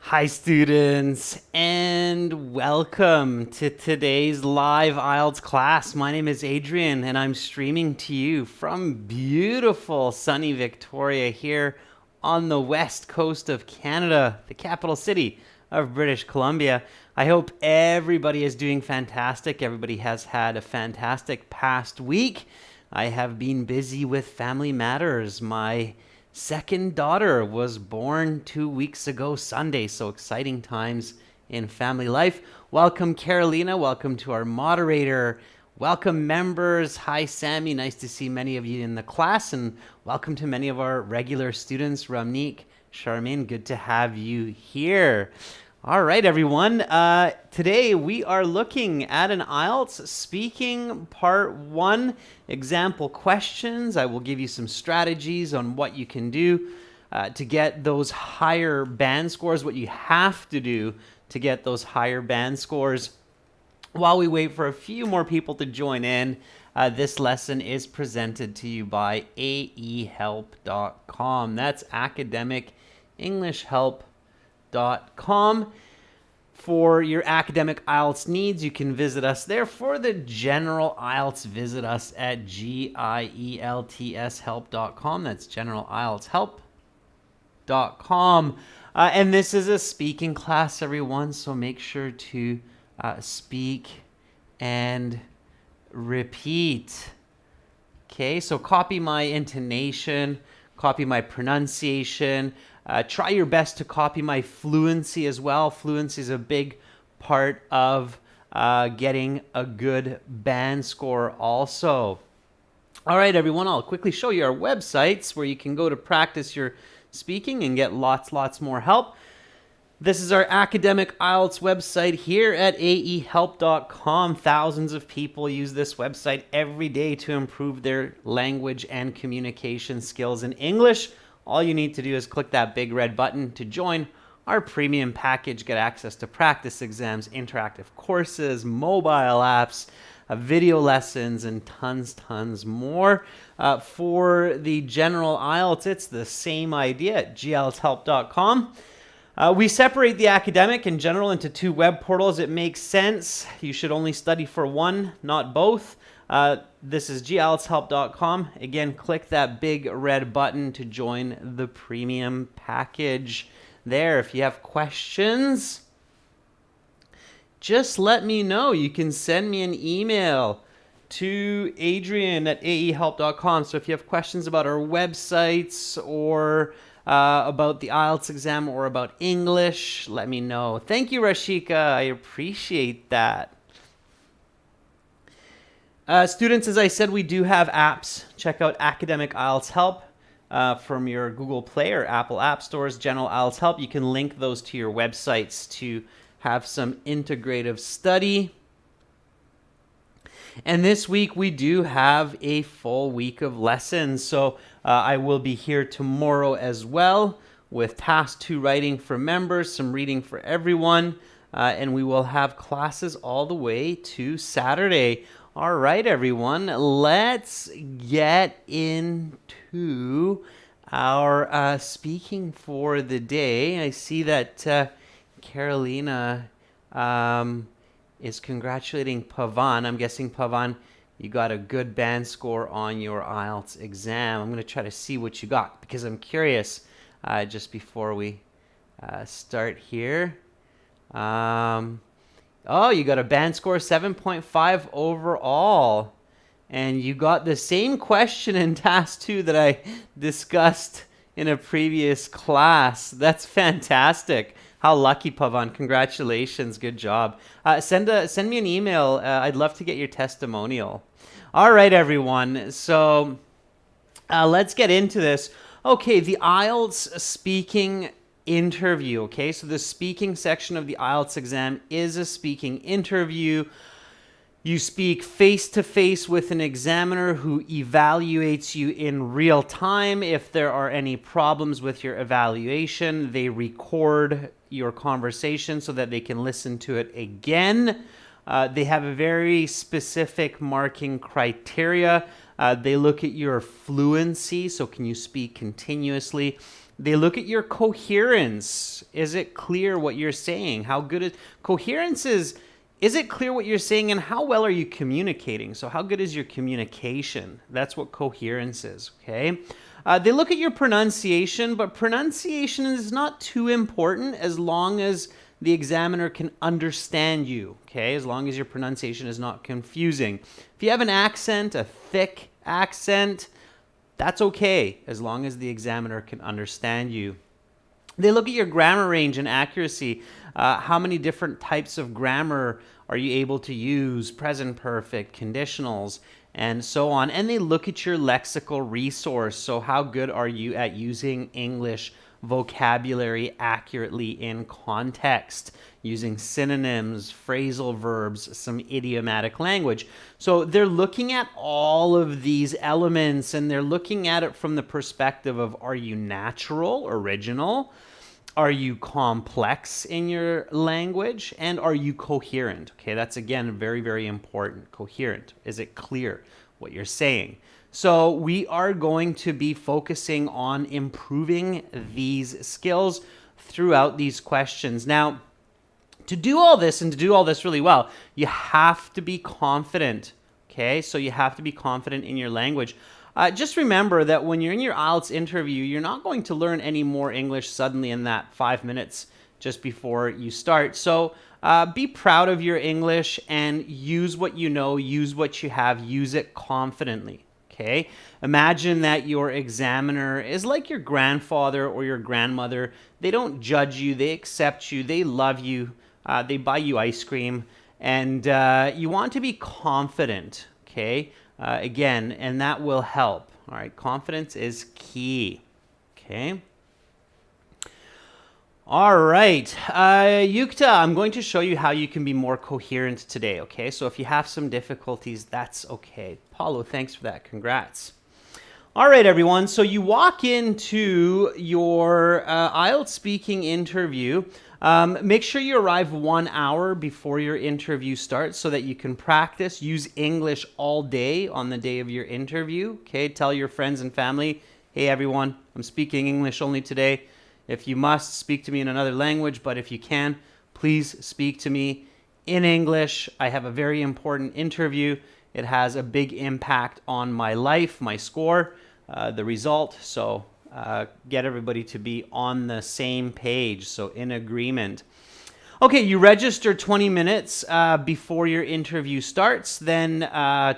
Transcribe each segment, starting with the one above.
Hi, students, and welcome to today's live IELTS class. My name is Adrian, and I'm streaming to you from beautiful sunny Victoria here on the west coast of Canada, the capital city of British Columbia. I hope everybody is doing fantastic. Everybody has had a fantastic past week. I have been busy with family matters. My second daughter was born 2 weeks ago Sunday, so exciting times in family life. Welcome, Carolina. Welcome to our moderator. Welcome, members. Hi, Sammy. Nice to see many of you in the class, and welcome to many of our regular students. Ramneek, Charmaine, good to have you here. All right, everyone. Today we are looking at an IELTS speaking part 1 example questions. I will give you some strategies on what you can do to get those higher band scores, what you have to do to get those higher band scores. While we wait for a few more people to join in, this lesson is presented to you by aehelp.com. That's Academic English Help. For your academic IELTS needs, you can visit us there. For the general IELTS, visit us at gieltshelp.com. That's generalieltshelp.com. And this is a speaking class, everyone, so make sure to speak and repeat. Okay, so copy my intonation, copy my pronunciation. Try your best to copy my fluency as well. Fluency is a big part of getting a good band score also. All right, everyone, I'll quickly show you our websites where you can go to practice your speaking and get lots more help. This is our academic IELTS website here at aehelp.com. Thousands of people use this website every day to improve their language and communication skills in English. All you need to do is click that big red button to join our premium package, get access to practice exams, interactive courses, mobile apps, video lessons, and tons more. For the general IELTS, it's the same idea at gieltshelp.com. We separate the academic and general into two web portals. It makes sense. You should only study for one, not both. This is gieltshelp.com. Again, click that big red button to join the premium package there. If you have questions, just let me know. You can send me an email to adrian@aehelp.com. So if you have questions about our websites or about the IELTS exam or about English, let me know. Thank you, Rashika. I appreciate that. Students, as I said, we do have apps. Check out Academic IELTS Help from your Google Play or Apple App Stores, General IELTS Help. You can link those to your websites to have some integrative study. And this week we do have a full week of lessons. So I will be here tomorrow as well with Task 2 writing for members, some reading for everyone. And we will have classes all the way to Saturday. All right, everyone, let's get into our speaking for the day. I see that Carolina is congratulating Pavan. I'm guessing, Pavan, you got a good band score on your IELTS exam. I'm going to try to see what you got because I'm curious just before we start here. Oh, you got a band score 7.5 overall. And you got the same question in Task 2 that I discussed in a previous class. That's fantastic. How lucky, Pavan. Congratulations. Good job. Send me an email. I'd love to get your testimonial. All right, everyone. So let's get into this. Okay, the IELTS speaking interview. Okay, so the speaking section of the IELTS exam is a speaking interview. You speak face-to-face with an examiner who evaluates you in real time. If there are any problems with your evaluation, they record your conversation so that they can listen to it again. They have a very specific marking criteria. They look at your fluency, so can you speak continuously? They look at your coherence. Is it clear what you're saying? How good is coherence is it clear what you're saying, and how well are you communicating? So how good is your communication? That's what coherence is, okay? They look at your pronunciation, but pronunciation is not too important as long as the examiner can understand you, okay? As long as your pronunciation is not confusing. If you have an accent, a thick accent, that's okay, as long as the examiner can understand you. They look at your grammar range and accuracy. How many different types of grammar are you able to use? Present perfect, conditionals, and so on. And they look at your lexical resource. So how good are you at using English vocabulary accurately in context, using synonyms, phrasal verbs, some idiomatic language. So they're looking at all of these elements, and they're looking at it from the perspective of, are you natural, original? Are you complex in your language? And are you coherent? Okay, that's again very, very important. Coherent. Is it clear what you're saying? So we are going to be focusing on improving these skills throughout these questions. Now, to do all this and to do all this really well, you have to be confident. Okay, so you have to be confident in your language. Just remember that when you're in your IELTS interview, you're not going to learn any more English suddenly in that 5 minutes just before you start. So be proud of your English and use what you know, use what you have, use it confidently. Okay? Imagine that your examiner is like your grandfather or your grandmother. They don't judge you, they accept you, they love you, they buy you ice cream, and you want to be confident. Okay? Again, and that will help. All right, confidence is key. Okay. All right, Yukta, I'm going to show you how you can be more coherent today. Okay, so if you have some difficulties, that's okay. Paulo, thanks for that. Congrats. All right, everyone. So you walk into your IELTS speaking interview. Make sure you arrive 1 hour before your interview starts so that you can practice. Use English all day on the day of your interview. Okay, tell your friends and family, hey, everyone, I'm speaking English only today. If you must, speak to me in another language, but if you can, please speak to me in English. I have a very important interview. It has a big impact on my life, my score, the result. So get everybody to be on the same page, so in agreement. Okay, you register 20 minutes before your interview starts. Then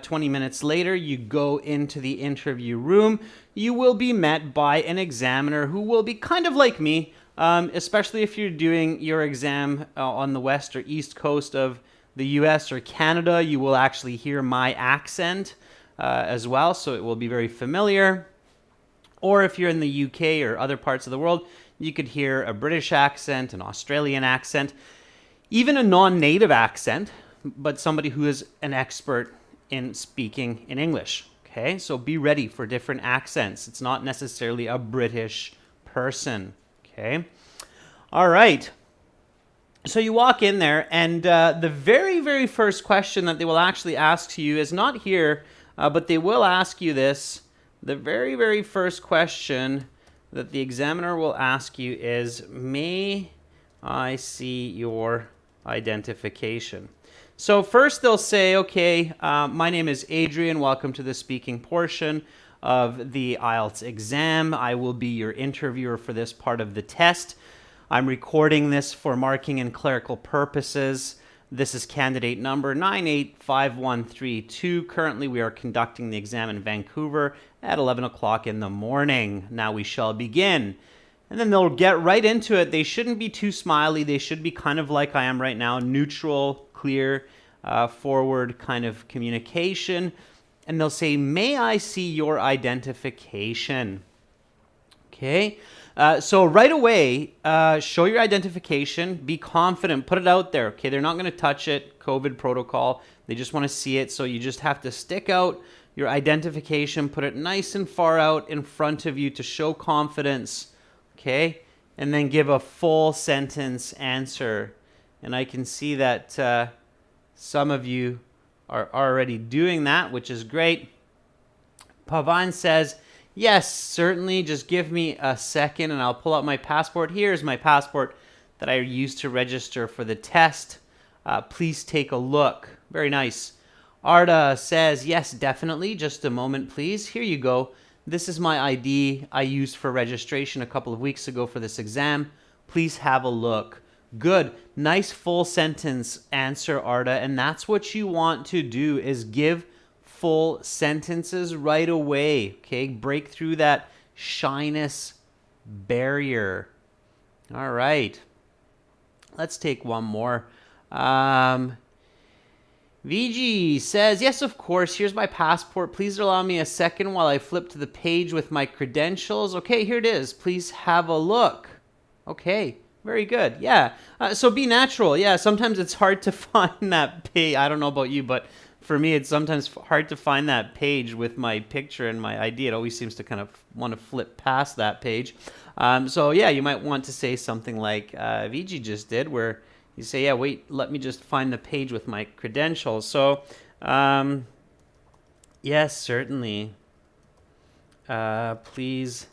20 minutes later, you go into the interview room. You will be met by an examiner who will be kind of like me, especially if you're doing your exam on the west or east coast of the US or Canada. You will actually hear my accent as well, so it will be very familiar. Or if you're in the UK or other parts of the world, you could hear a British accent, an Australian accent, even a non-native accent, but somebody who is an expert in speaking in English. Okay, so be ready for different accents. It's not necessarily a British person. Okay, all right. So you walk in there, and the very, very first question that they will actually ask you is not here, but they will ask you this. The very, very first question that the examiner will ask you is, may I see your identification? So first they'll say, okay, my name is Adrian. Welcome to the speaking portion of the IELTS exam. I will be your interviewer for this part of the test. I'm recording this for marking and clerical purposes. This is candidate number 985132. Currently, we are conducting the exam in Vancouver at 11 o'clock in the morning. Now we shall begin. And then they'll get right into it. They shouldn't be too smiley. They should be kind of like I am right now, neutral, clear, forward kind of communication. And they'll say, may I see your identification? Okay. So right away, show your identification, be confident, put it out there. Okay, they're not going to touch it, COVID protocol. They just want to see it. So you just have to stick out your identification, put it nice and far out in front of you to show confidence. Okay, and then give a full sentence answer. And I can see that some of you are already doing that, which is great. Pavan says, Yes, certainly. Just give me a second and I'll pull out my passport. Here's my passport that I used to register for the test. Please take a look. Very nice. Arda says, yes, definitely. Just a moment, please. Here you go. This is my ID I used for registration a couple of weeks ago for this exam. Please have a look. Good. Nice full sentence answer, Arda. And that's what you want to do, is give full sentences right away. Okay, break through that shyness barrier. All right. Let's take one more. VG says, yes, of course. Here's my passport. Please allow me a second while I flip to the page with my credentials. Okay, here it is. Please have a look. Okay, very good. Yeah. So be natural. Yeah, sometimes it's hard to find that page. I don't know about you, but for me, it's sometimes hard to find that page with my picture and my ID. It always seems to kind of want to flip past that page. So yeah, you might want to say something like VG just did, where you say, yeah, wait, let me just find the page with my credentials. So, yes, certainly. Please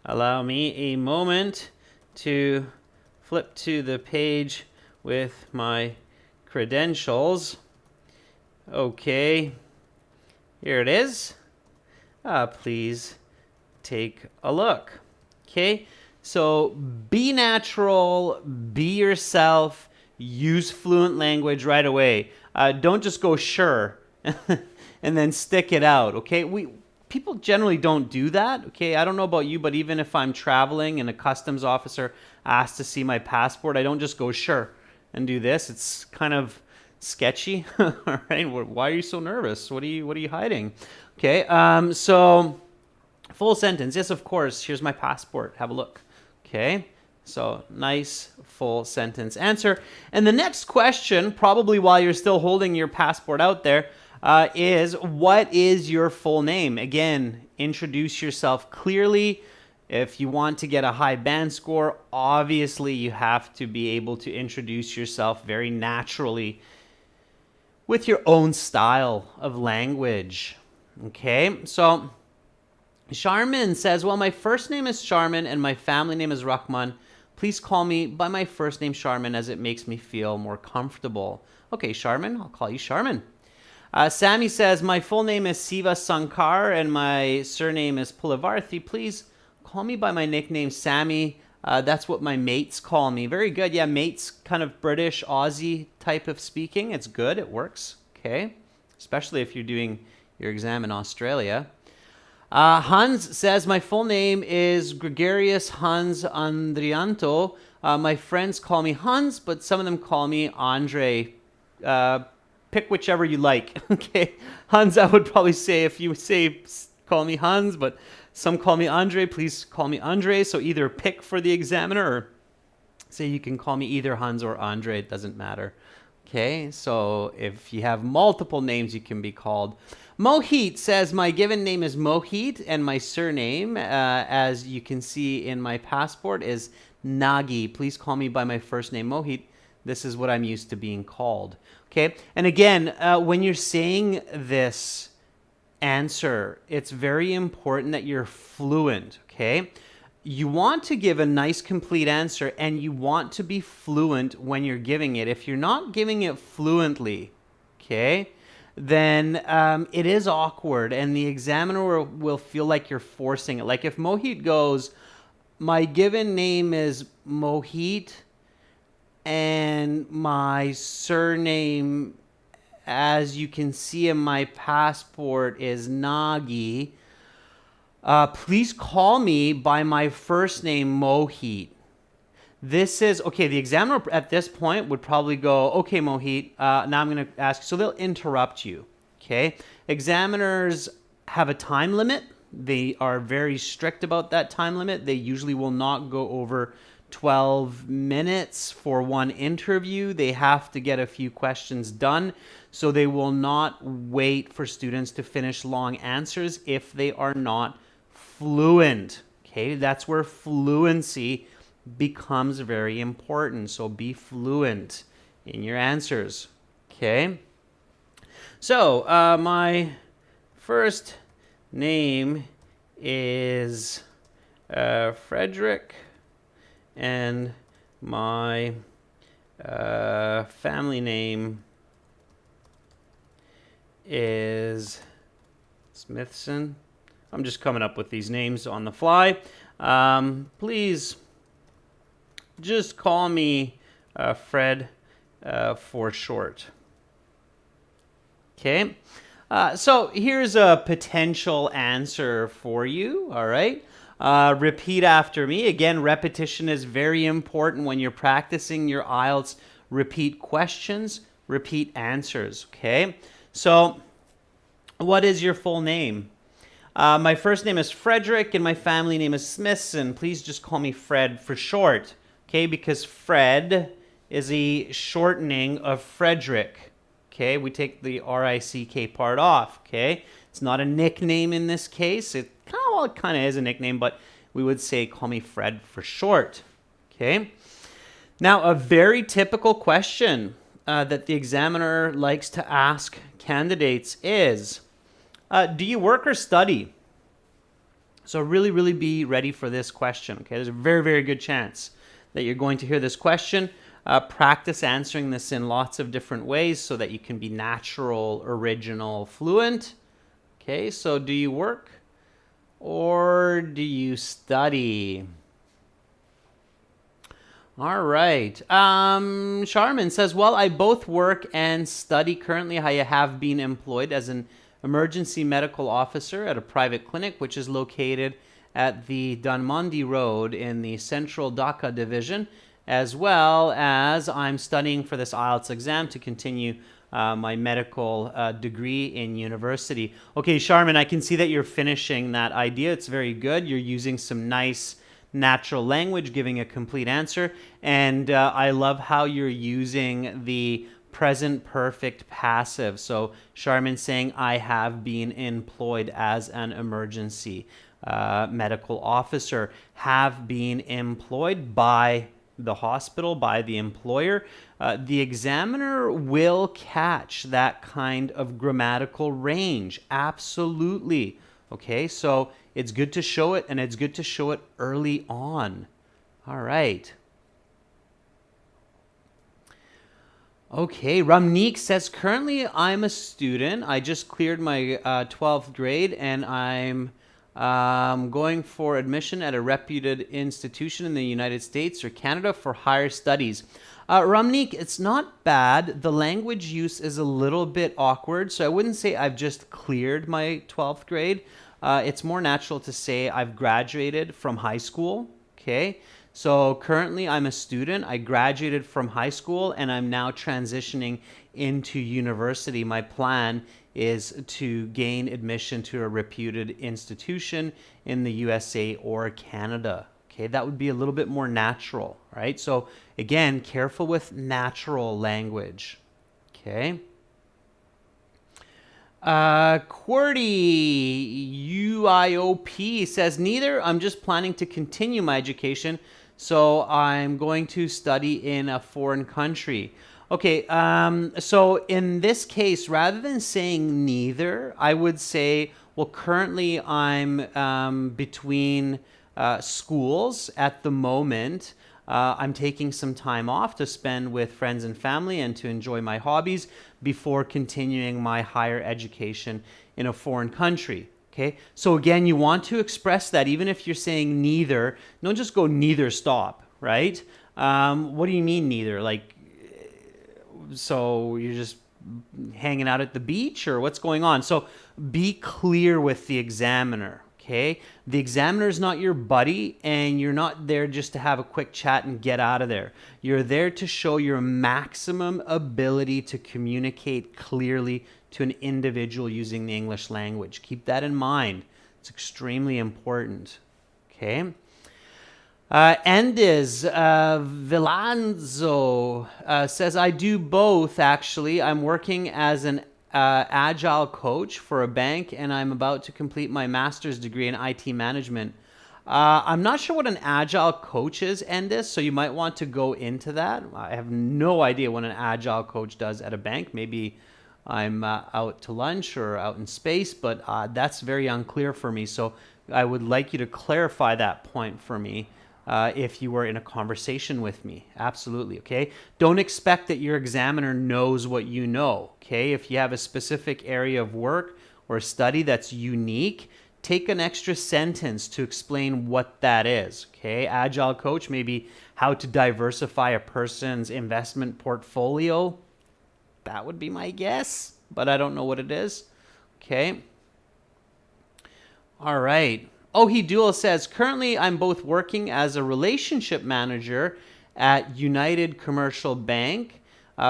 allow me a moment to flip to the page with my credentials. Okay, here it is. Please take a look. Okay, so be natural, be yourself. Use fluent language right away. Don't just go sure and then stick it out. Okay, people generally don't do that. Okay, I don't know about you, but even if I'm traveling and a customs officer asks to see my passport, I don't just go sure and do this. It's kind of sketchy. All right, why are you so nervous? What are you hiding? Okay, so full sentence. Yes, of course. Here's my passport. Have a look. Okay. So nice full sentence answer. And the next question, probably while you're still holding your passport out there, is what is your full name? Again, introduce yourself clearly. If you want to get a high band score, obviously you have to be able to introduce yourself very naturally with your own style of language. Okay, so Sharmin says, well, my first name is Sharmin and my family name is Rahman. Please call me by my first name, Sharmin, as it makes me feel more comfortable. Okay, Sharmin, I'll call you Sharmin. Sammy says, my full name is Siva Sankar and my surname is Pulavarthi. Please call me by my nickname, Sammy. That's what my mates call me. Very good. Yeah, mates, kind of British, Aussie type of speaking. It's good. It works. Okay. Especially if you're doing your exam in Australia. Hans says, my full name is Gregarious Hans Andrianto. My friends call me Hans, but some of them call me Andre. Pick whichever you like. Okay. Hans, I would probably say, if you say call me Hans, but some call me Andre, please call me Andre. So either pick for the examiner or say you can call me either Hans or Andre. It doesn't matter. Okay. So if you have multiple names, you can be called. Mohit says, my given name is Mohit and my surname, as you can see in my passport, is Nagi. Please call me by my first name, Mohit. This is what I'm used to being called. Okay. And again, when you're saying this answer, it's very important that you're fluent. Okay. You want to give a nice, complete answer and you want to be fluent when you're giving it. If you're not giving it fluently, okay, then it is awkward and the examiner will feel like you're forcing it. Like if Mohit goes, my given name is Mohit and my surname, as you can see in my passport, is Nagi. Please call me by my first name, Mohit. This is, okay, the examiner at this point would probably go, okay, Mohit, now I'm going to ask, so they'll interrupt you, okay? Examiners have a time limit. They are very strict about that time limit. They usually will not go over 12 minutes for one interview. They have to get a few questions done, so they will not wait for students to finish long answers if they are not fluent, okay? That's where fluency becomes very important. So be fluent in your answers. Okay. So my first name is Frederick, and my family name is Smithson. I'm just coming up with these names on the fly. Please just call me Fred for short. Okay. So here's a potential answer for you. All right. Repeat after me. Again, repetition is very important when you're practicing your IELTS. Repeat questions, repeat answers. Okay. So what is your full name? My first name is Frederick and my family name is Smithson. Please just call me Fred for short. Okay, because Fred is a shortening of Frederick. Okay, we take the R-I-C-K part off. Okay, it's not a nickname in this case. It kind of is a nickname, but we would say call me Fred for short. Okay, now a very typical question that the examiner likes to ask candidates is, do you work or study? So really be ready for this question. Okay, there's a very good chance that you're going to hear this question. Practice answering this in lots of different ways so that you can be natural, original, fluent. Okay, so do you work or do you study? All right. Charmin says, well, I both work and study. Currently, I have been employed as an emergency medical officer at a private clinic, which is located at the Dhanmondi Road in the Central Dhaka Division, as well as I'm studying for this IELTS exam to continue my medical degree in university. Okay, Charmin, I can see that you're finishing that idea. It's very good. You're using some nice natural language, giving a complete answer. And I love how you're using the present perfect passive. So Charmin saying, I have been employed as an emergency medical officer, have been employed by the hospital, by the employer. The examiner will catch that kind of grammatical range. Absolutely. Okay, so it's good to show it, and it's good to show it early on. All right. Okay, Ramneek says, currently I'm a student. I just cleared my 12th grade, and I'm going for admission at a reputed institution in the United States or Canada for higher studies. Ramneek, it's not bad. The language use is a little bit awkward, so I wouldn't say I've just cleared my 12th grade. It's more natural to say I've graduated from high school, okay? So currently I'm a student. I graduated from high school and I'm now transitioning into university. My plan is to gain admission to a reputed institution in the USA or Canada. Okay, that would be a little bit more natural, right? So again, careful with natural language. Okay. QWERTY UIOP says, neither. I'm just planning to continue my education, so I'm going to study in a foreign country. Okay, so in this case, rather than saying neither, I would say, well, currently I'm between schools at the moment. I'm taking some time off to spend with friends and family and to enjoy my hobbies before continuing my higher education in a foreign country. Okay, so again, you want to express that even if you're saying neither. Don't just go neither, stop, right? What do you mean neither? Like, so you're just hanging out at the beach, or what's going on? So be clear with the examiner. Okay, the examiner is not your buddy, and you're not there just to have a quick chat and get out of there. You're there to show your maximum ability to communicate clearly to an individual using the English language. Keep that in mind. It's extremely important. Okay. Endiz Villanzo says, I do both, actually. I'm working as an agile coach for a bank, and I'm about to complete my master's degree in IT management. I'm not sure what an agile coach is, Endiz, so you might want to go into that. I have no idea what an agile coach does at a bank. Maybe I'm out to lunch or out in space, but that's very unclear for me. So I would like you to clarify that point for me if you were in a conversation with me. Absolutely, okay? Don't expect that your examiner knows what you know, okay? If you have a specific area of work or study that's unique, take an extra sentence to explain what that is, okay? Agile coach, maybe how to diversify a person's investment portfolio. That would be my guess, but I don't know what it is, okay? All right. Dual says, currently I'm both working as a relationship manager at United Commercial Bank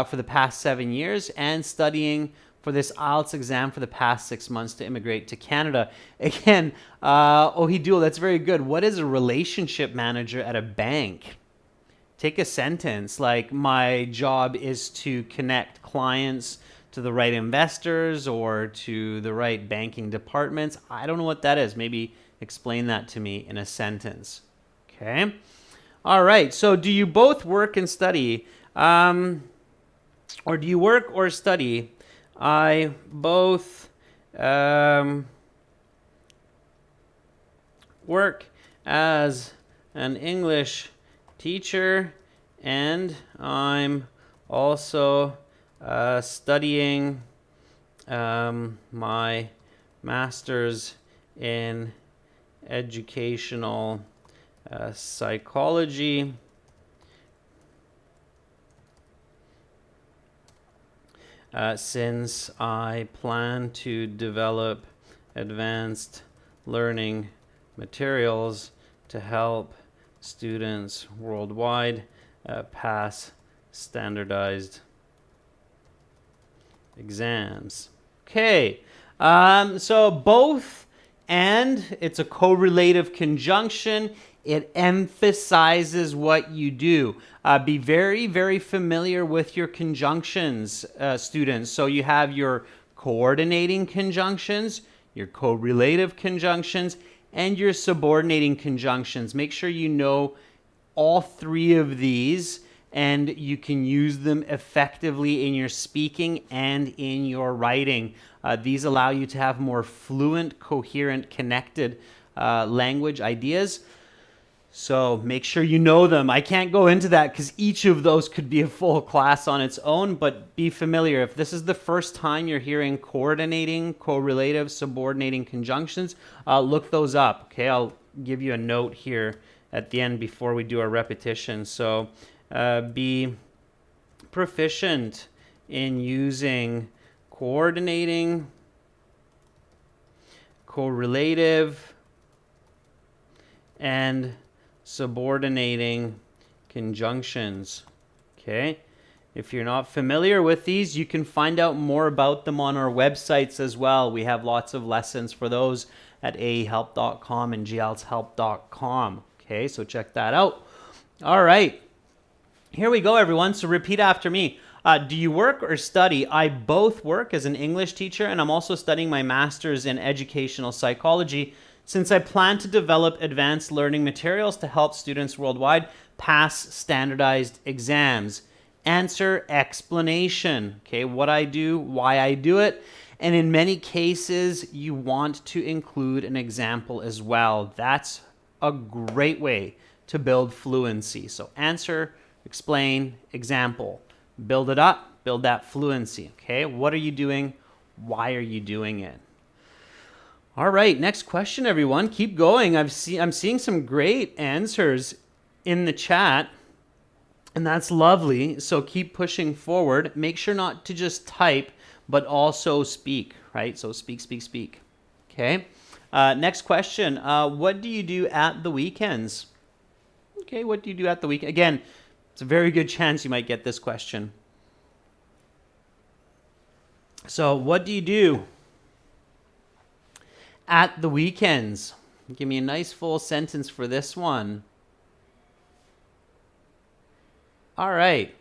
for the past 7 years and studying for this IELTS exam for the past 6 months to immigrate to Canada. Again, Dual, that's very good. What is a relationship manager at a bank? Take a sentence like, my job is to connect clients to the right investors or to the right banking departments. I don't know what that is. Maybe explain that to me in a sentence. Okay. All right. So do you both work and study? Or do you work or study? I both work as an English teacher, and I'm also studying my master's in educational psychology. Since I plan to develop advanced learning materials to help students worldwide pass standardized exams. Okay, so both and, it's a correlative conjunction. It emphasizes what you do. Be very, very familiar with your conjunctions, students. So you have your coordinating conjunctions, your correlative conjunctions, and your subordinating conjunctions. Make sure you know all three of these, and you can use them effectively in your speaking and in your writing. These allow you to have more fluent, coherent, connected language ideas. So make sure you know them. I can't go into that because each of those could be a full class on its own, but be familiar. If this is the first time you're hearing coordinating, correlative, subordinating conjunctions, look those up. Okay, I'll give you a note here at the end before we do our repetition. So be proficient in using coordinating, correlative, and subordinating conjunctions. Okay, if you're not familiar with these, you can find out more about them on our websites as well. We have lots of lessons for those at ahelp.com and gieltshelp.com. Okay, so check that out. All right, here we go, everyone. So repeat after me. Do you work or study? I both work as an English teacher, and I'm also studying my master's in educational psychology, since I plan to develop advanced learning materials to help students worldwide pass standardized exams. Answer, explanation. Okay, what I do, why I do it. And in many cases, you want to include an example as well. That's a great way to build fluency. So answer, explain, example. Build it up, build that fluency. Okay, what are you doing? Why are you doing it? All right, next question, everyone. Keep going. I'm seeing some great answers in the chat, and that's lovely. So keep pushing forward. Make sure not to just type, but also speak, right? So speak, speak, speak. Okay. Next question. What do you do at the weekends? Okay, what do you do at the weekend? Again, it's a very good chance you might get this question. So what do you do at the weekends? Give me a nice full sentence for this one. All right.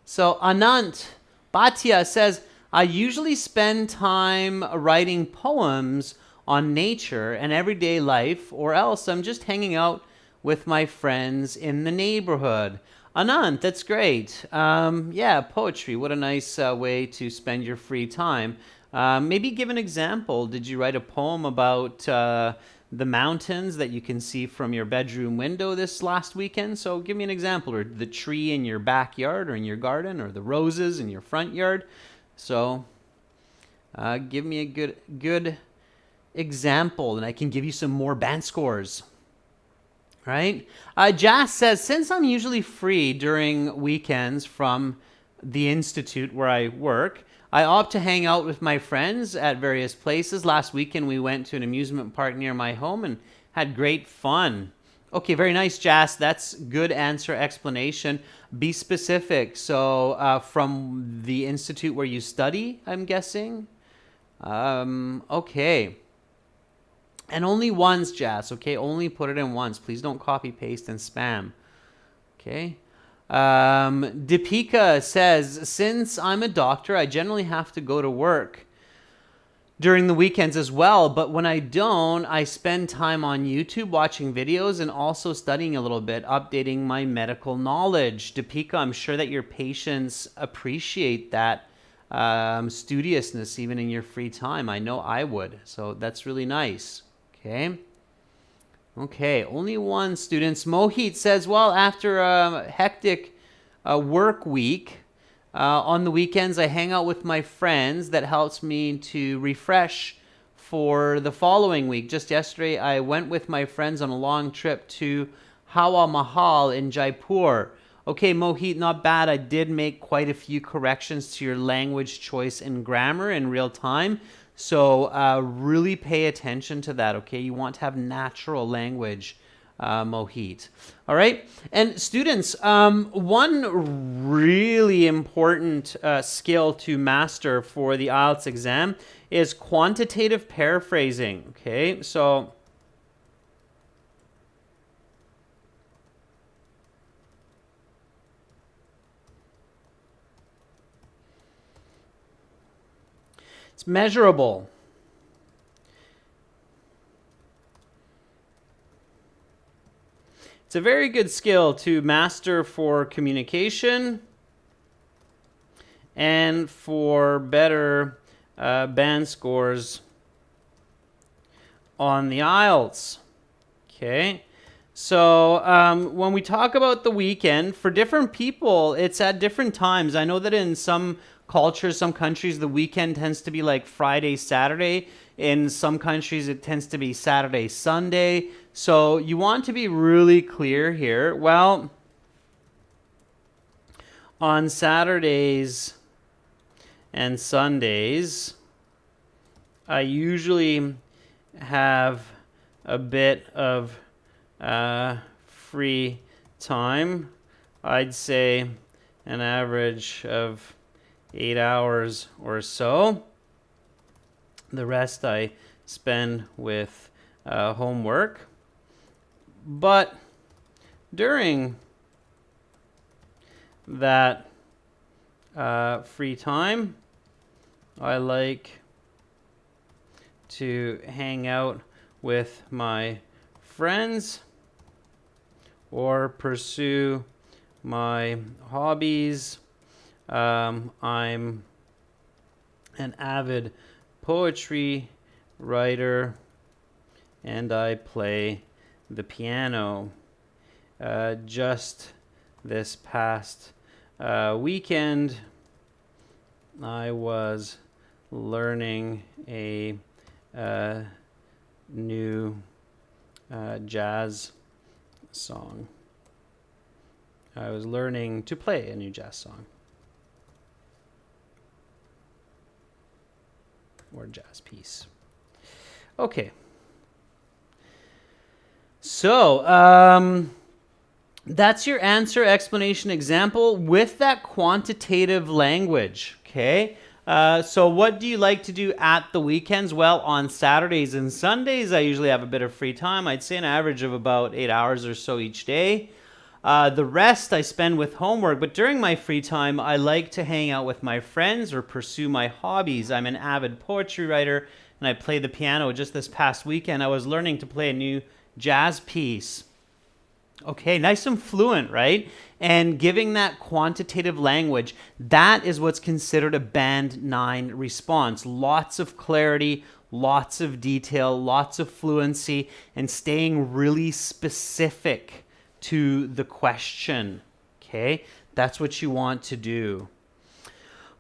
So Anant Bhatia says, I usually spend time writing poems on nature and everyday life, or else I'm just hanging out with my friends in the neighborhood. Anant, that's great. Yeah, poetry. What a nice way to spend your free time. Maybe give an example. Did you write a poem about the mountains that you can see from your bedroom window this last weekend. So give me an example, or the tree in your backyard or in your garden, or the roses in your front yard. So give me a good example, and I can give you some more band scores. Right? Jas says, since I'm usually free during weekends from the institute where I work, I opt to hang out with my friends at various places. Last weekend, we went to an amusement park near my home and had great fun. Okay, very nice, Jas. That's good answer, explanation. Be specific. So from the institute where you study, I'm guessing? Okay. And only once, Jas, okay? Only put it in once. Please don't copy, paste, and spam. Okay? Deepika says, since I'm a doctor, I generally have to go to work during the weekends as well. But when I don't, I spend time on YouTube watching videos and also studying a little bit, updating my medical knowledge. Deepika, I'm sure that your patients appreciate that studiousness even in your free time. I know I would. So that's really nice. Okay, only one, students. Mohit says, well, after a hectic work week, on the weekends I hang out with my friends. That helps me to refresh for the following week. Just yesterday, I went with my friends on a long trip to Mahal in Jaipur. Okay, Mohit, not bad. I did make quite a few corrections to your language choice and grammar in real time. So really pay attention to that, okay? You want to have natural language, Mohit. All right? And students, one really important skill to master for the IELTS exam is quantitative paraphrasing, okay? So it's measurable. It's a very good skill to master for communication and for better band scores on the IELTS. Okay. So when we talk about the weekend, for different people, it's at different times. I know that in some cultures, some countries, the weekend tends to be like Friday, Saturday. In some countries, it tends to be Saturday, Sunday. So you want to be really clear here. Well, on Saturdays and Sundays, I usually have a bit of free time. I'd say an average of 8 hours or so. The rest I spend with homework. But during that free time, I like to hang out with my friends or pursue my hobbies. I'm an avid poetry writer and I play the piano. Just this past weekend, I was learning a new jazz song. I was learning to play a new jazz song. Or jazz piece. Okay. So, that's your answer, explanation, example with that quantitative language, okay? So what do you like to do at the weekends? Well, on Saturdays and Sundays, I usually have a bit of free time. I'd say an average of about 8 hours or so each day. The rest I spend with homework, but during my free time, I like to hang out with my friends or pursue my hobbies. I'm an avid poetry writer, and I play the piano. Just this past weekend, I was learning to play a new jazz piece. Okay, nice and fluent, right? And giving that quantitative language, that is what's considered a Band 9 response. Lots of clarity, lots of detail, lots of fluency, and staying really specific to the question. Okay, that's what you want to do.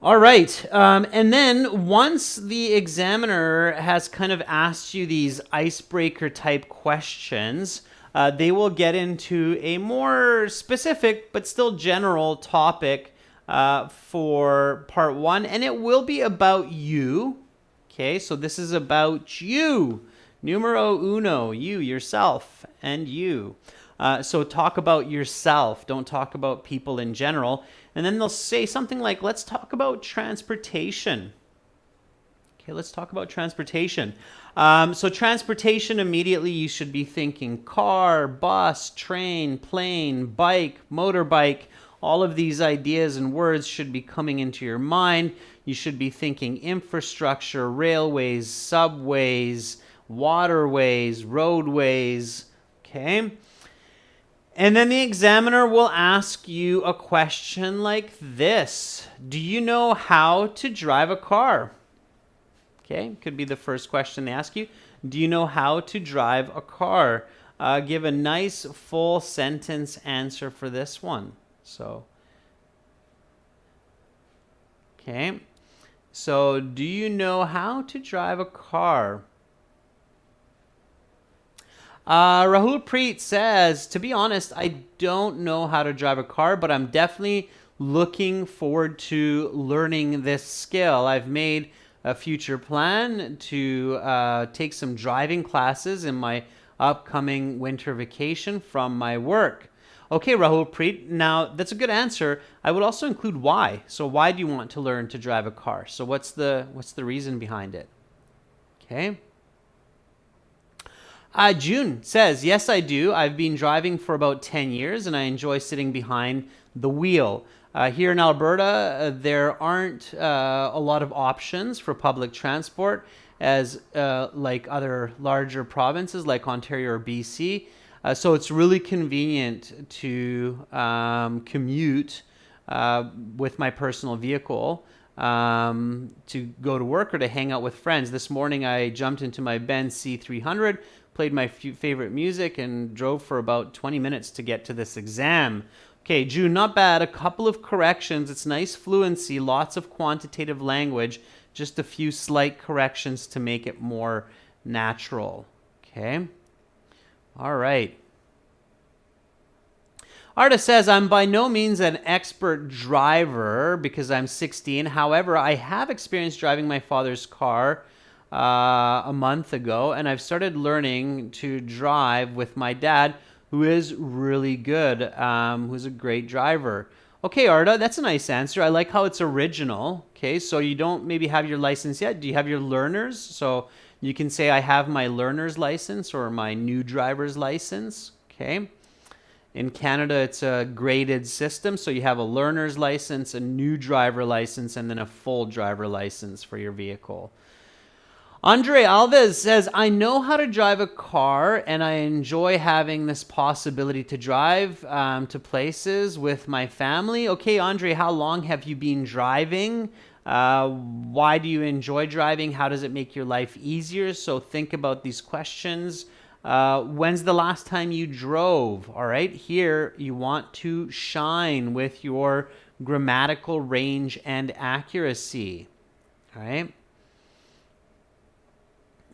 All right, and then once the examiner has kind of asked you these icebreaker type questions, they will get into a more specific but still general topic for part one, and it will be about you. Okay, so this is about you. Numero uno, you, yourself, and you. So talk about yourself. Don't talk about people in general. And then they'll say something like, let's talk about transportation. Okay, let's talk about transportation. So transportation, immediately you should be thinking car, bus, train, plane, bike, motorbike. All of these ideas and words should be coming into your mind. You should be thinking infrastructure, railways, subways, waterways, roadways. Okay. And then the examiner will ask you a question like this. Do you know how to drive a car? Okay, could be the first question they ask you. Do you know how to drive a car? Give a nice full sentence answer for this one. So, okay. So, do you know how to drive a car? Rahul Preet says, to be honest, I don't know how to drive a car, but I'm definitely looking forward to learning this skill. I've made a future plan to take some driving classes in my upcoming winter vacation from my work. Okay, Rahul Preet, now that's a good answer. I would also include why. So why do you want to learn to drive a car? So what's the reason behind it? Okay. June says, yes, I do. I've been driving for about 10 years and I enjoy sitting behind the wheel. Here in Alberta, there aren't a lot of options for public transport as like other larger provinces like Ontario or BC. So it's really convenient to commute with my personal vehicle to go to work or to hang out with friends. This morning I jumped into my Benz C300, played my favorite music, and drove for about 20 minutes to get to this exam. Okay, June, not bad. A couple of corrections. It's nice fluency, lots of quantitative language, just a few slight corrections to make it more natural. Okay. All right. Arta says, I'm by no means an expert driver because I'm 16. However, I have experience driving my father's car a month ago, and I've started learning to drive with my dad, who is really good, who's a great driver. Okay, Arta, that's a nice answer. I like how it's original. Okay, so you don't maybe have your license yet. Do you have your learners? So you can say, I have my learner's license or my new driver's license. Okay. In Canada, it's a graded system. So you have a learner's license, a new driver license, and then a full driver license for your vehicle. Andre Alves says, I know how to drive a car and I enjoy having this possibility to drive to places with my family. Okay, Andre, how long have you been driving? Why do you enjoy driving? How does it make your life easier? So think about these questions. When's the last time you drove? All right, here you want to shine with your grammatical range and accuracy. All right.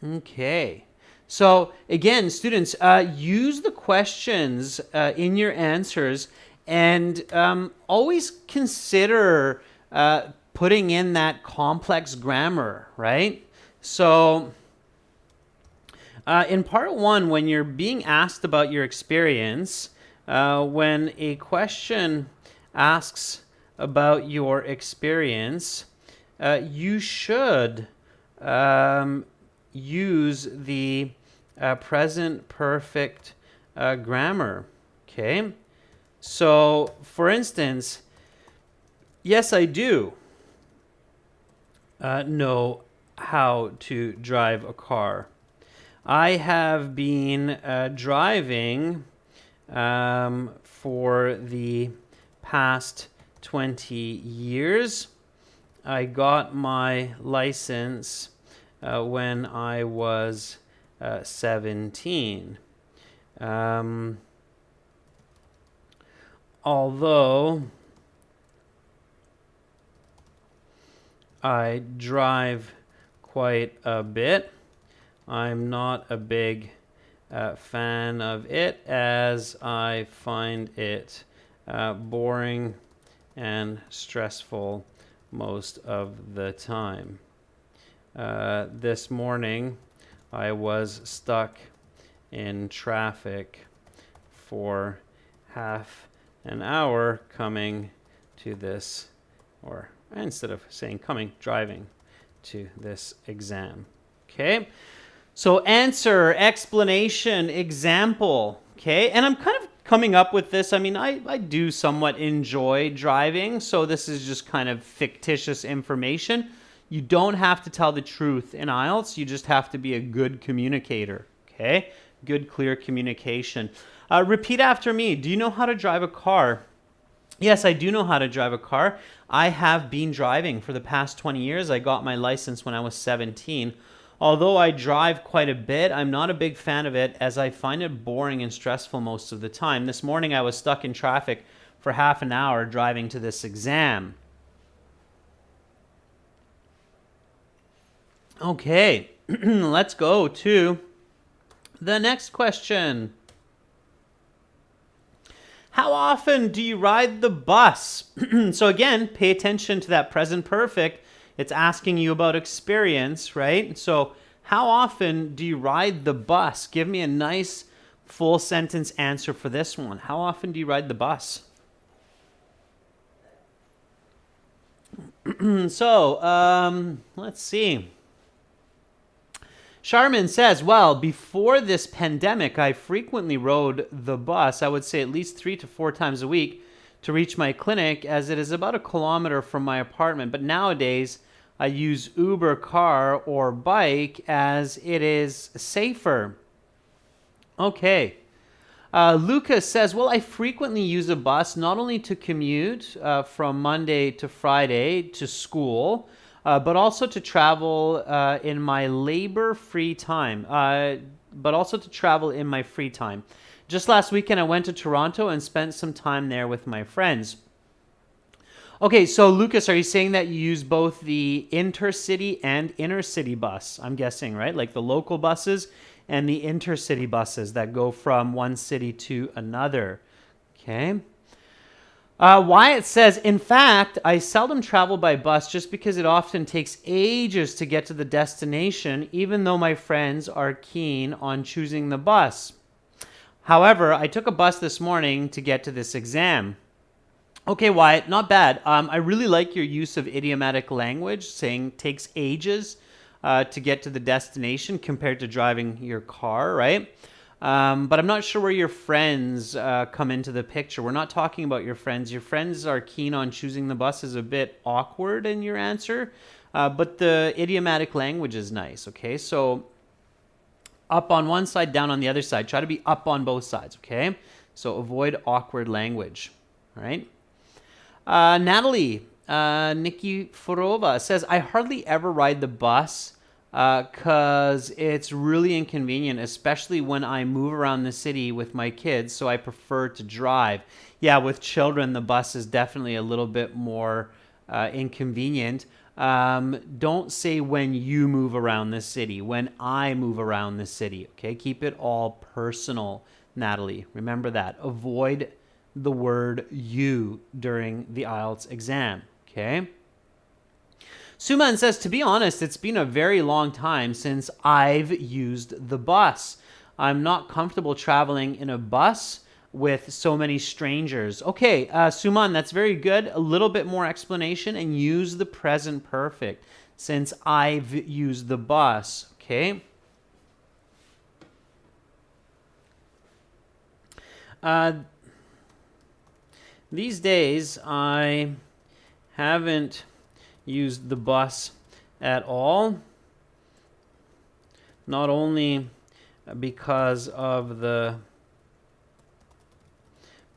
Okay. So again, students, use the questions in your answers and always consider putting in that complex grammar, right? So in part one, when you're being asked about your experience, when a question asks about your experience, you should use the present perfect grammar. Okay. So, for instance, yes, I do know how to drive a car. I have been driving for the past 20 years. I got my license when I was 17. Although I drive quite a bit, I'm not a big fan of it, as I find it boring and stressful most of the time. This morning, I was stuck in traffic for half an hour coming to this, or instead of saying coming, driving to this exam. Okay, so answer, explanation, example. Okay, and I'm kind of coming up with this. I mean, I do somewhat enjoy driving, so this is just kind of fictitious information. You don't have to tell the truth in IELTS. You just have to be a good communicator. Okay, good, clear communication. Repeat after me. Do you know how to drive a car? Yes, I do know how to drive a car. I have been driving for the past 20 years. I got my license when I was 17. Although I drive quite a bit, I'm not a big fan of it, as I find it boring and stressful most of the time. This morning I was stuck in traffic for half an hour driving to this exam. Okay, let's go to the next question. How often do you ride the bus? So again, pay attention to that present perfect. It's asking you about experience, right? So how often do you ride the bus? Give me a nice full sentence answer for this one. How often do you ride the bus? So let's see. Charmin says, well, before this pandemic, I frequently rode the bus. I would say at least 3 to 4 times a week to reach my clinic, as it is about 1 kilometer from my apartment. But nowadays, I use Uber car or bike, as it is safer. Okay. Lucas says, well, I frequently use a bus not only to commute from Monday to Friday to school, but also to travel in my labor-free time. Just last weekend, I went to Toronto and spent some time there with my friends. Okay, so Lucas, are you saying that you use both the intercity and inner city bus? I'm guessing, right? Like the local buses and the intercity buses that go from one city to another. Okay. Wyatt says, in fact, I seldom travel by bus just because it often takes ages to get to the destination, even though my friends are keen on choosing the bus. However, I took a bus this morning to get to this exam. Okay, Wyatt, not bad. I really like your use of idiomatic language, saying takes ages to get to the destination compared to driving your car, right? But I'm not sure where your friends come into the picture. We're not talking about your friends. Your friends are keen on choosing the bus is a bit awkward in your answer, but the idiomatic language is nice, okay? So up on one side, down on the other side. Try to be up on both sides, okay? So avoid awkward language, all right? Natalie Nikiforova says, I hardly ever ride the bus because it's really inconvenient, especially when I move around the city with my kids, so I prefer to drive. Yeah, with children, the bus is definitely a little bit more inconvenient. Don't say when you move around the city, when I move around the city, okay? Keep it all personal, Natalie. Remember that. Avoid the word you during the IELTS exam, okay? Suman says, to be honest, it's been a very long time since I've used the bus. I'm not comfortable traveling in a bus with so many strangers. Okay, Suman, that's very good. A little bit more explanation and use the present perfect since I've used the bus, okay? These days, I haven't used the bus at all, not only because of the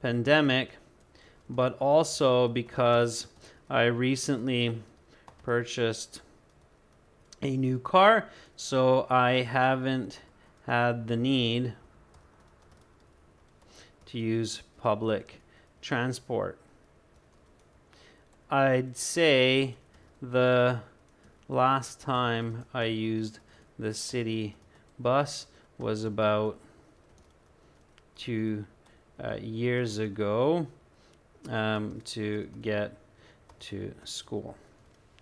pandemic, but also because I recently purchased a new car, so I haven't had the need to use public transport. I'd say the last time I used the city bus was about 2 years ago to get to school.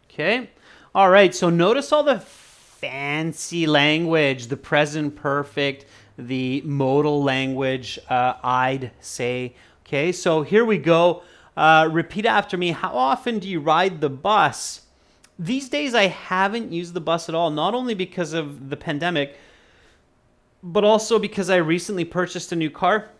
Okay. All right. So notice all the fancy language, the present perfect, the modal language, I'd say. Okay. So here we go. Repeat after me. How often do you ride the bus? These days, I haven't used the bus at all, not only because of the pandemic, but also because I recently purchased a new car.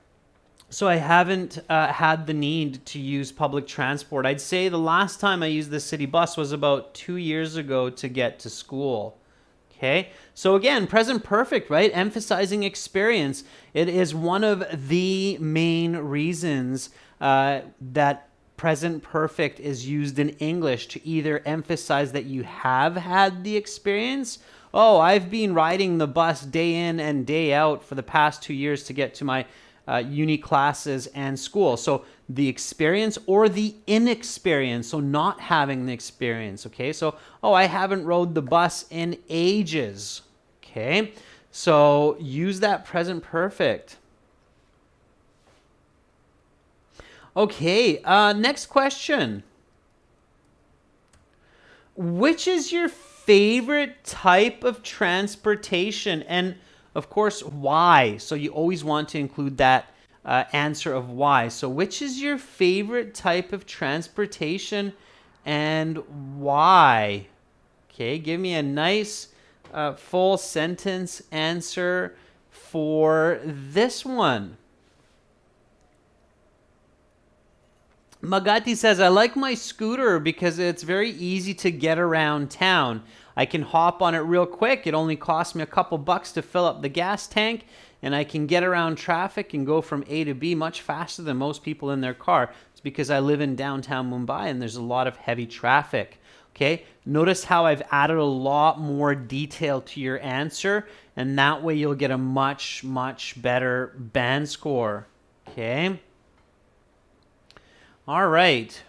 So I haven't had the need to use public transport. I'd say the last time I used the city bus was about 2 years ago to get to school. Okay, so again, present perfect, right? Emphasizing experience. It is one of the main reasons that present perfect is used in English to either emphasize that you have had the experience. Oh, I've been riding the bus day in and day out for the past 2 years to get to my uni classes and school. So the experience or the inexperience, so not having the experience. Okay, so I haven't rode the bus in ages. Okay, so use that present perfect. Okay, next question. Which is your favorite type of transportation? And of course, why? So you always want to include that answer of why. So which is your favorite type of transportation and why? Okay, give me a nice full sentence answer for this one. Magati says, I like my scooter because it's very easy to get around town. I can hop on it real quick. It only costs me a couple bucks to fill up the gas tank, and I can get around traffic and go from A to B much faster than most people in their car. It's because I live in downtown Mumbai and there's a lot of heavy traffic. Okay, notice how I've added a lot more detail to your answer, and that way you'll get a much, much better band score. Okay. All right.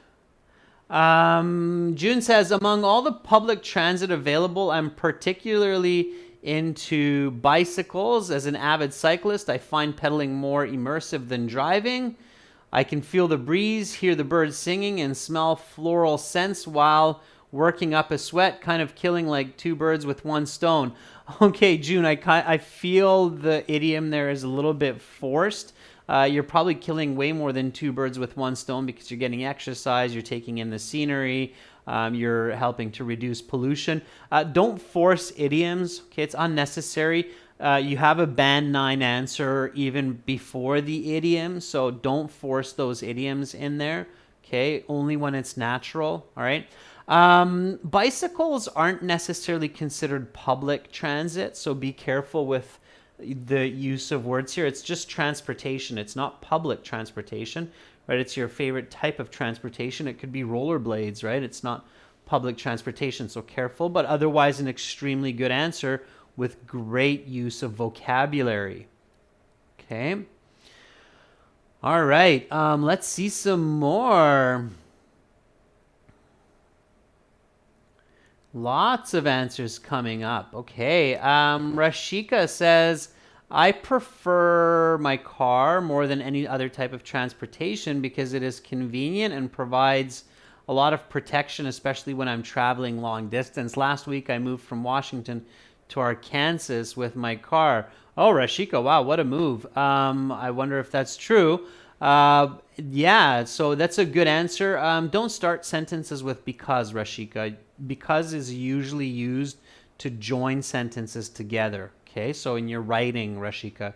June says, among all the public transit available, I'm particularly into bicycles. As an avid cyclist, I find pedaling more immersive than driving. I can feel the breeze, hear the birds singing, and smell floral scents while working up a sweat, kind of killing like two birds with one stone. Okay, June, I feel the idiom there is a little bit forced. You're probably killing way more than two birds with one stone because you're getting exercise, you're taking in the scenery, you're helping to reduce pollution. Don't force idioms. Okay, it's unnecessary. You have a band 9 answer even before the idiom, so don't force those idioms in there. Okay, only when it's natural. All right. Bicycles aren't necessarily considered public transit, so be careful with the use of words here. It's just transportation. It's not public transportation, right? It's your favorite type of transportation. It could be rollerblades, right? It's not public transportation, so careful, but otherwise an extremely good answer with great use of vocabulary. Okay. All right. Let's see some more. Lots of answers coming up. Okay. Rashika says, I prefer my car more than any other type of transportation because it is convenient and provides a lot of protection, especially when I'm traveling long distance. Last week, I moved from Washington to Arkansas with my car. Oh, Rashika, wow, what a move. I wonder if that's true. Yeah, so that's a good answer. Don't start sentences with because, Rashika. Because is usually used to join sentences together. Okay, so in your writing, Rashika,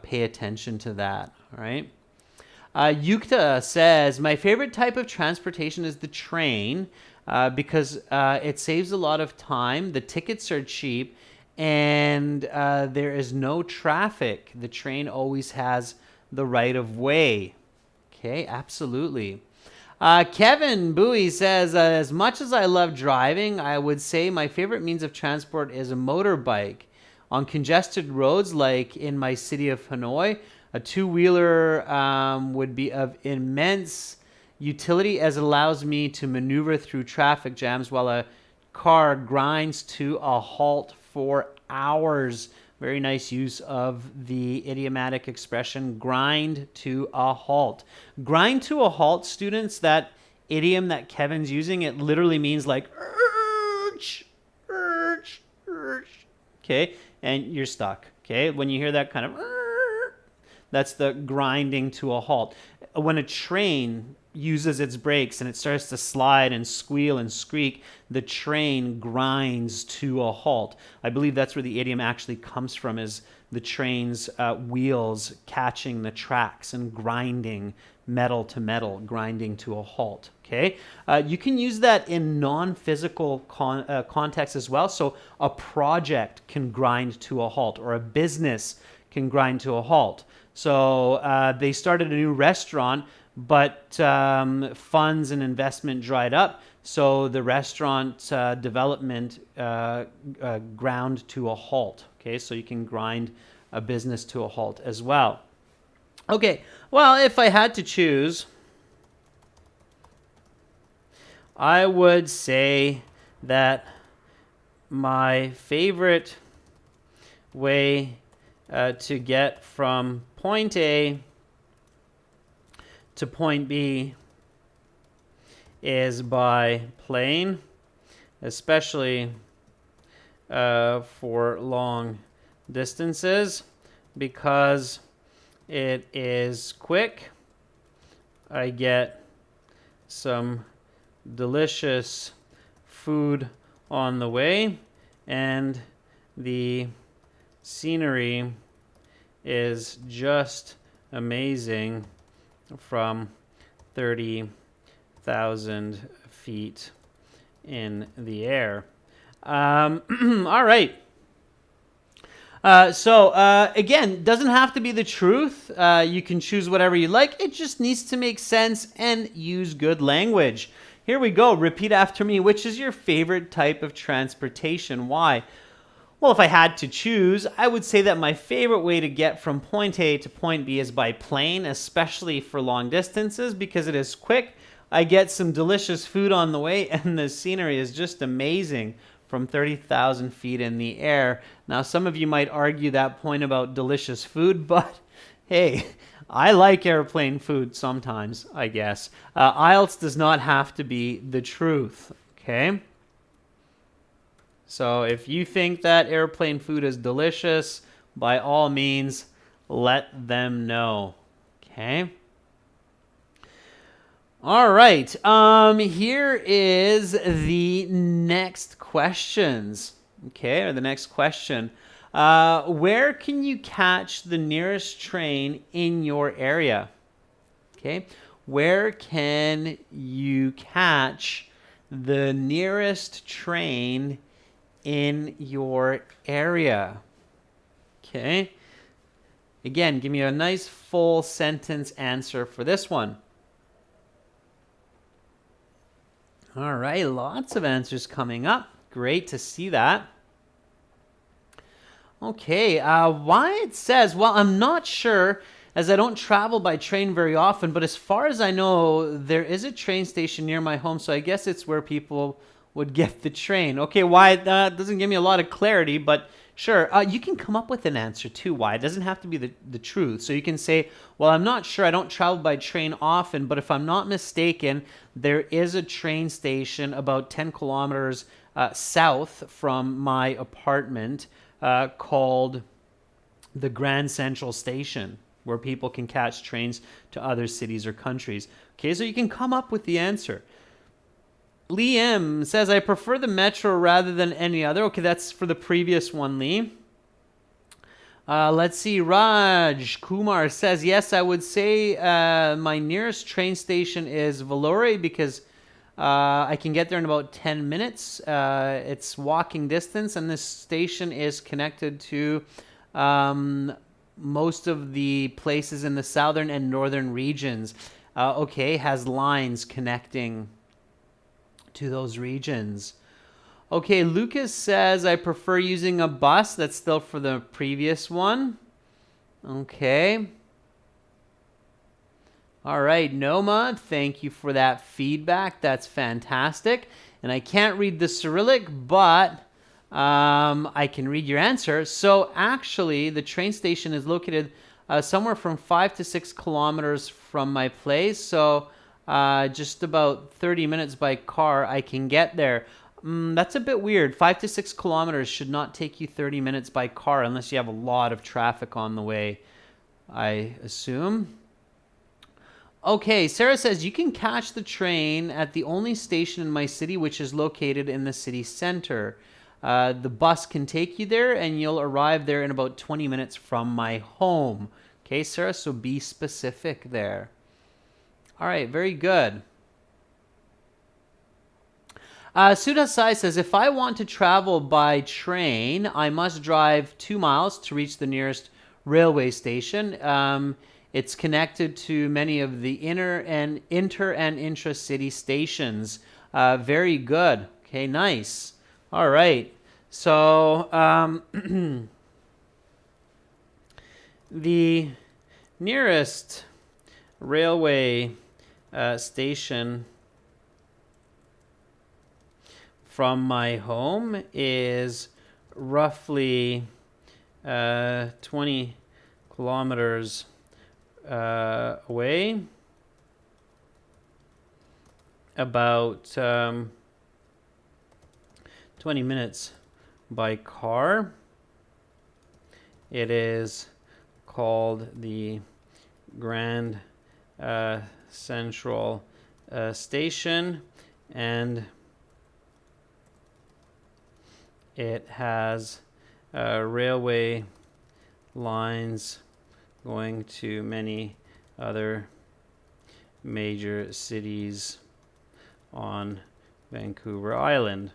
pay attention to that. All right. Yukta says, my favorite type of transportation is the train because it saves a lot of time. The tickets are cheap and there is no traffic. The train always has the right of way. Okay, absolutely. Kevin Bowie says, as much as I love driving, I would say my favorite means of transport is a motorbike. On congested roads, like in my city of Hanoi, a two-wheeler would be of immense utility as it allows me to maneuver through traffic jams while a car grinds to a halt for hours. Very nice use of the idiomatic expression grind to a halt. Grind to a halt, students, that idiom that Kevin's using, it literally means like urge, urge, urge. Okay, and you're stuck. Okay, when you hear that kind of that's the grinding to a halt. When a train uses its brakes and it starts to slide and squeal and squeak, the train grinds to a halt. I believe that's where the idiom actually comes from, is the train's wheels catching the tracks and grinding metal to metal, grinding to a halt. Okay, you can use that in non-physical context as well. So a project can grind to a halt, or a business can grind to a halt. So they started a new restaurant, but funds and investment dried up, so the restaurant development ground to a halt. Okay, so you can grind a business to a halt as well. Okay, well, if I had to choose, I would say that my favorite way to get from point A to point B is by plane, especially for long distances, because it is quick. I get some delicious food on the way, and the scenery is just amazing from 30,000 feet in the air. All right. Again, doesn't have to be the truth. You can choose whatever you like. It just needs to make sense and use good language. Here we go. Repeat after me. Which is your favorite type of transportation? Why? Well, if I had to choose, I would say that my favorite way to get from point A to point B is by plane, especially for long distances, because it is quick. I get some delicious food on the way, and the scenery is just amazing from 30,000 feet in the air. Now, some of you might argue that point about delicious food, but hey, I like airplane food sometimes, I guess. IELTS does not have to be the truth, okay? So if you think that airplane food is delicious, by all means, let them know. Okay? All right. Here is the next questions. Okay, or the next question. Where can you catch the nearest train in your area? Okay. Where can you catch the nearest train in your area? Okay. Again, give me a nice full sentence answer for this one. All right, lots of answers coming up. Great to see that. Okay, why it says, well, I'm not sure, as I don't travel by train very often, but as far as I know, there is a train station near my home, so I guess it's where people would get the train. Okay, why? That doesn't give me a lot of clarity, but sure. You can come up with an answer too, why. It doesn't have to be the truth. So you can say, well, I'm not sure. I don't travel by train often, but if I'm not mistaken, there is a train station about 10 kilometers south from my apartment called the Grand Central Station, where people can catch trains to other cities or countries. Okay, so you can come up with the answer. Lee M says, I prefer the metro rather than any other. Okay, that's for the previous one, Lee. Let's see. Raj Kumar says, yes, I would say my nearest train station is Vellore because I can get there in about 10 minutes. It's walking distance, and this station is connected to most of the places in the southern and northern regions. Okay, has lines connecting to those regions. Okay, Lucas says, I prefer using a bus. That's still for the previous one. Okay. All right, Noma, thank you for that feedback. That's fantastic. And I can't read the Cyrillic, but I can read your answer. So actually, the train station is located somewhere from 5 to 6 kilometers from my place. So just about 30 minutes by car, I can get there. That's a bit weird. 5 to 6 kilometers should not take you 30 minutes by car unless you have a lot of traffic on the way, I assume. Okay, Sarah says, you can catch the train at the only station in my city which is located in the city center. The bus can take you there and you'll arrive there in about 20 minutes from my home. Okay, Sarah, so be specific there. All right, very good. Sudasai says, if I want to travel by train, I must drive 2 miles to reach the nearest railway station. It's connected to many of the inter and intra-city stations. Very good. Okay, nice. All right. So the nearest railway station from my home is roughly 20 kilometers away, about 20 minutes by car. It is called the Grand Central Station, and it has railway lines going to many other major cities on Vancouver Island.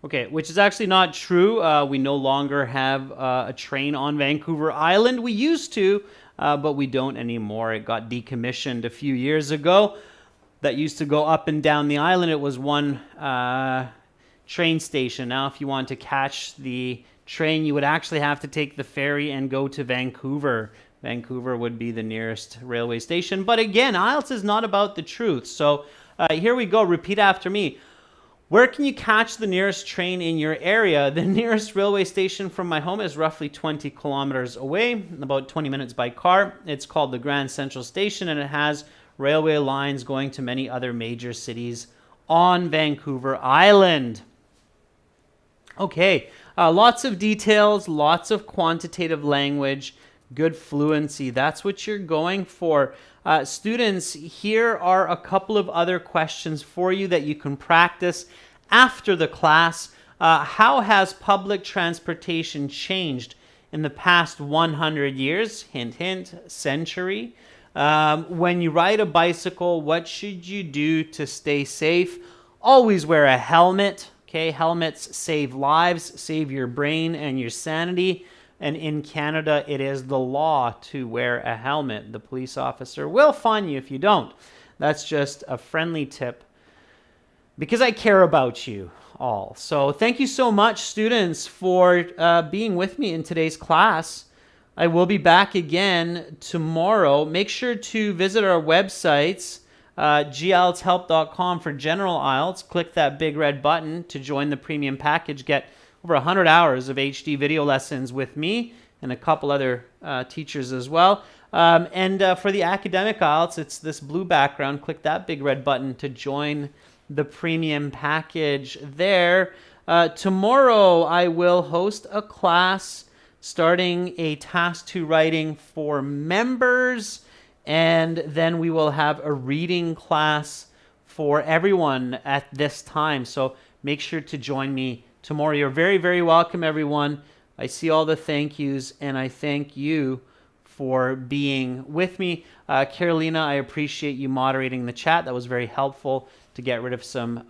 Okay, which is actually not true. We no longer have a train on Vancouver Island. We used to, but we don't anymore. It got decommissioned a few years ago. That used to go up and down the island. It was one train station. Now, if you want to catch the train, you would actually have to take the ferry and go to Vancouver. Vancouver would be the nearest railway station. But again, IELTS is not about the truth. So here we go. Repeat after me. Where can you catch the nearest train in your area? The nearest railway station from my home is roughly 20 kilometers away, about 20 minutes by car. It's called the Grand Central Station, and it has railway lines going to many other major cities on Vancouver Island. Okay, lots of details, lots of quantitative language, good fluency. That's what you're going for. Students, here are a couple of other questions for you that you can practice after the class. How has public transportation changed in the past 100 years? Hint, hint, century. When you ride a bicycle, what should you do to stay safe? Always wear a helmet. Okay, helmets save lives, save your brain and your sanity. And in Canada, it is the law to wear a helmet. The police officer will fine you if you don't. That's just a friendly tip because I care about you all. So thank you so much, students, for being with me in today's class. I will be back again tomorrow. Make sure to visit our websites, gieltshelp.com for general IELTS. Click that big red button to join the premium package. Get over 100 hours of HD video lessons with me and a couple other teachers as well. And for the academic IELTS, it's this blue background. Click that big red button to join the premium package there. Tomorrow, I will host a class starting a task 2 writing for members, and then we will have a reading class for everyone at this time. So make sure to join me tomorrow. You're very, very welcome, everyone. I see all the thank yous, and I thank you for being with me. Carolina, I appreciate you moderating the chat. That was very helpful to get rid of some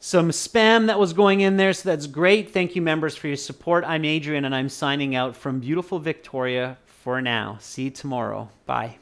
spam that was going in there, so that's great. Thank you, members, for your support. I'm Adrian, and I'm signing out from beautiful Victoria for now. See you tomorrow. Bye.